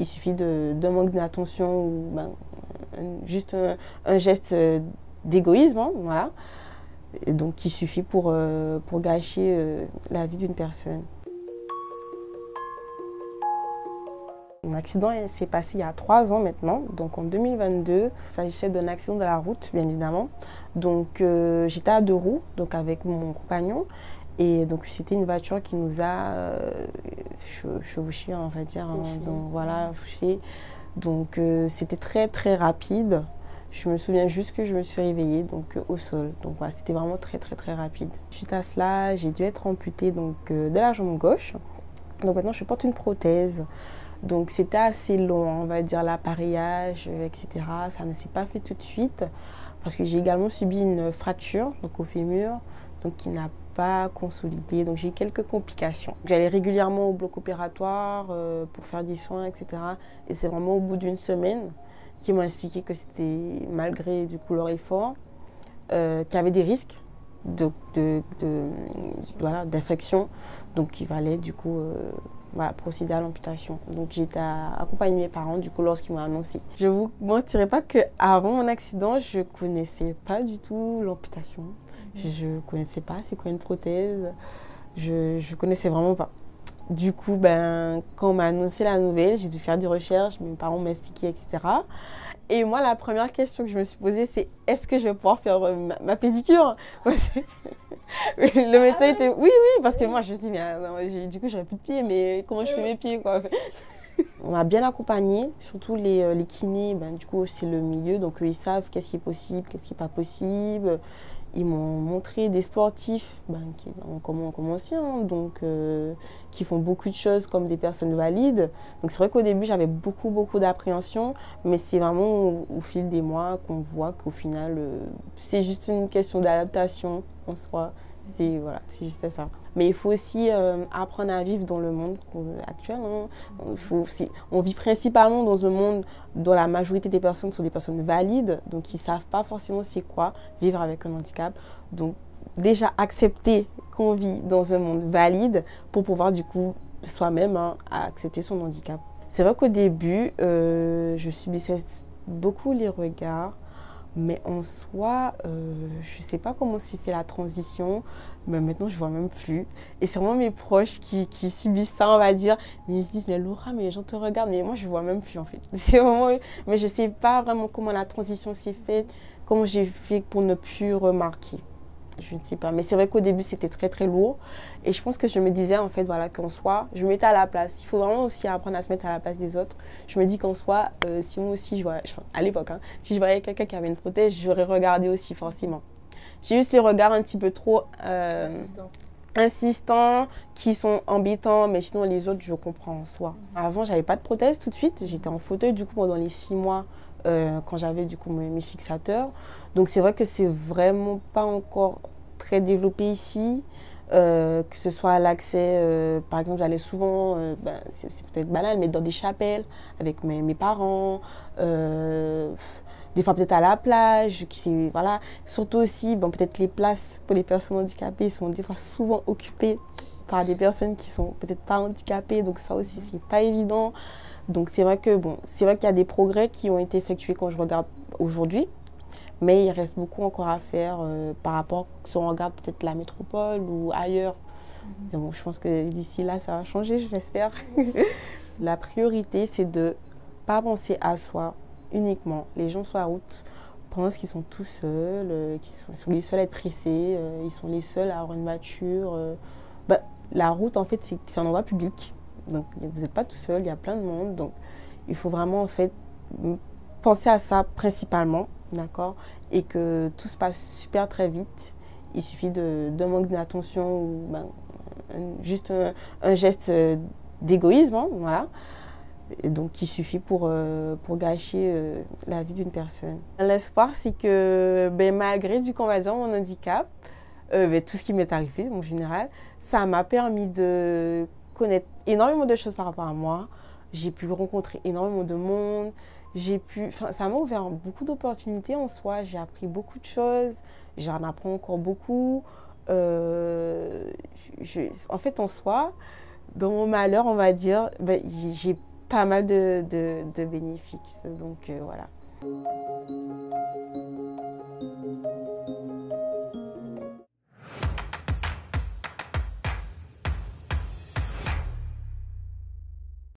Il suffit d'un manque d'attention ou juste un geste d'égoïsme, hein, voilà. Et donc, il suffit pour gâcher la vie d'une personne. Mon accident s'est passé il y a 3 ans maintenant, donc en 2022. Il s'agissait d'un accident de la route, bien évidemment. Donc j'étais à 2 roues, donc avec mon compagnon. Et donc c'était une voiture qui nous a chevauché, on va dire. Hein, donc voilà, fauché. Donc c'était très très rapide. Je me souviens juste que je me suis réveillée donc, au sol. Donc voilà, c'était vraiment très très très rapide. Suite à cela, j'ai dû être amputée donc, de la jambe gauche. Donc maintenant, je porte une prothèse. Donc c'était assez long, on va dire, l'appareillage, etc. Ça ne s'est pas fait tout de suite parce que j'ai également subi une fracture donc au fémur, donc qui n'a pas consolidé. Donc j'ai eu quelques complications. J'allais régulièrement au bloc opératoire pour faire des soins, etc. Et c'est vraiment au bout d'une semaine qu'ils m'ont expliqué que c'était, malgré du coup leur effort, qu'il y avait des risques voilà, d'infection. Donc il fallait du coup voilà, procéder à l'amputation. Donc j'ai été accompagnée de mes parents du coup lorsqu'ils m'ont annoncé. Je ne vous mentirai pas qu'avant mon accident, je ne connaissais pas du tout l'amputation. Je ne connaissais pas c'est quoi une prothèse. Je ne connaissais vraiment pas. Du coup, quand on m'a annoncé la nouvelle, j'ai dû faire des recherches, mes parents m'ont expliqué, etc. Et moi, la première question que je me suis posée, c'est est-ce que je vais pouvoir faire ma pédicure? Le médecin était oui, oui, parce que moi, je me dis, mais du coup, j'aurais plus de pieds, mais comment je fais mes pieds, quoi? On m'a bien accompagnée, surtout les kinés, du coup, c'est le milieu, donc eux, ils savent qu'est-ce qui est possible, qu'est-ce qui n'est pas possible. Ils m'ont montré des sportifs qui ont commencé, hein, donc, qui font beaucoup de choses comme des personnes valides. Donc c'est vrai qu'au début, j'avais beaucoup d'appréhension, mais c'est vraiment au fil des mois qu'on voit qu'au final, c'est juste une question d'adaptation en soi. Voilà, c'est juste ça. Mais il faut aussi apprendre à vivre dans le monde actuel. Hein. On vit principalement dans un monde dont la majorité des personnes sont des personnes valides, donc ils ne savent pas forcément c'est quoi vivre avec un handicap. Donc déjà accepter qu'on vit dans un monde valide pour pouvoir du coup soi-même accepter son handicap. C'est vrai qu'au début, je subissais beaucoup les regards. Mais en soi, je ne sais pas comment s'est fait la transition, mais maintenant je ne vois même plus. Et c'est vraiment mes proches qui subissent ça, on va dire. Mais ils se disent, mais Laura, mais les gens te regardent, mais moi je ne vois même plus en fait. C'est vraiment, mais je ne sais pas vraiment comment la transition s'est faite, comment j'ai fait pour ne plus remarquer. Je ne sais pas, mais c'est vrai qu'au début c'était très lourd et je pense que je me disais en fait voilà qu'en soi, je me mettais à la place. Il faut vraiment aussi apprendre à se mettre à la place des autres. Je me dis qu'en soi, si moi aussi à l'époque, hein, si je voyais quelqu'un qui avait une prothèse, j'aurais regardé aussi forcément. J'ai juste les regards un petit peu trop insistants, qui sont embêtants, mais sinon les autres je comprends en soi. Avant j'avais pas de prothèse tout de suite, j'étais en fauteuil du coup pendant les 6 mois. Quand j'avais du coup mes fixateurs. Donc c'est vrai que c'est vraiment pas encore très développé ici, que ce soit l'accès, par exemple j'allais souvent, c'est peut-être banal, mais dans des chapelles avec mes parents, des fois peut-être à la plage, voilà. Surtout aussi, peut-être les places pour les personnes handicapées sont des fois souvent occupées par des personnes qui sont peut-être pas handicapées, donc ça aussi c'est pas évident. Donc c'est vrai qu'il y a des progrès qui ont été effectués quand je regarde aujourd'hui, mais il reste beaucoup encore à faire par rapport si on regarde peut-être la métropole ou ailleurs. Mais bon, je pense que d'ici là, ça va changer, je l'espère. La priorité, c'est de ne pas penser à soi uniquement. Les gens sur la route pensent qu'ils sont tout seuls, qu'ils sont les seuls à être pressés, ils sont les seuls à avoir une voiture. La route, en fait, c'est un endroit public. Donc, vous n'êtes pas tout seul, il y a plein de monde. Donc, il faut vraiment, en fait, penser à ça principalement, d'accord? Et que tout se passe super très vite. Il suffit d'un manque d'attention ou juste un geste d'égoïsme, hein, voilà. Et donc, il suffit pour gâcher la vie d'une personne. L'espoir, c'est que malgré, du coup, on va dire, mon handicap, tout ce qui m'est arrivé, en général, ça m'a permis de connaître énormément de choses par rapport à moi. J'ai pu rencontrer énormément de monde. Ça m'a ouvert beaucoup d'opportunités en soi. J'ai appris beaucoup de choses. J'en apprends encore beaucoup. En fait, en soi, dans mon malheur, on va dire, j'ai pas mal de bénéfices. Donc voilà.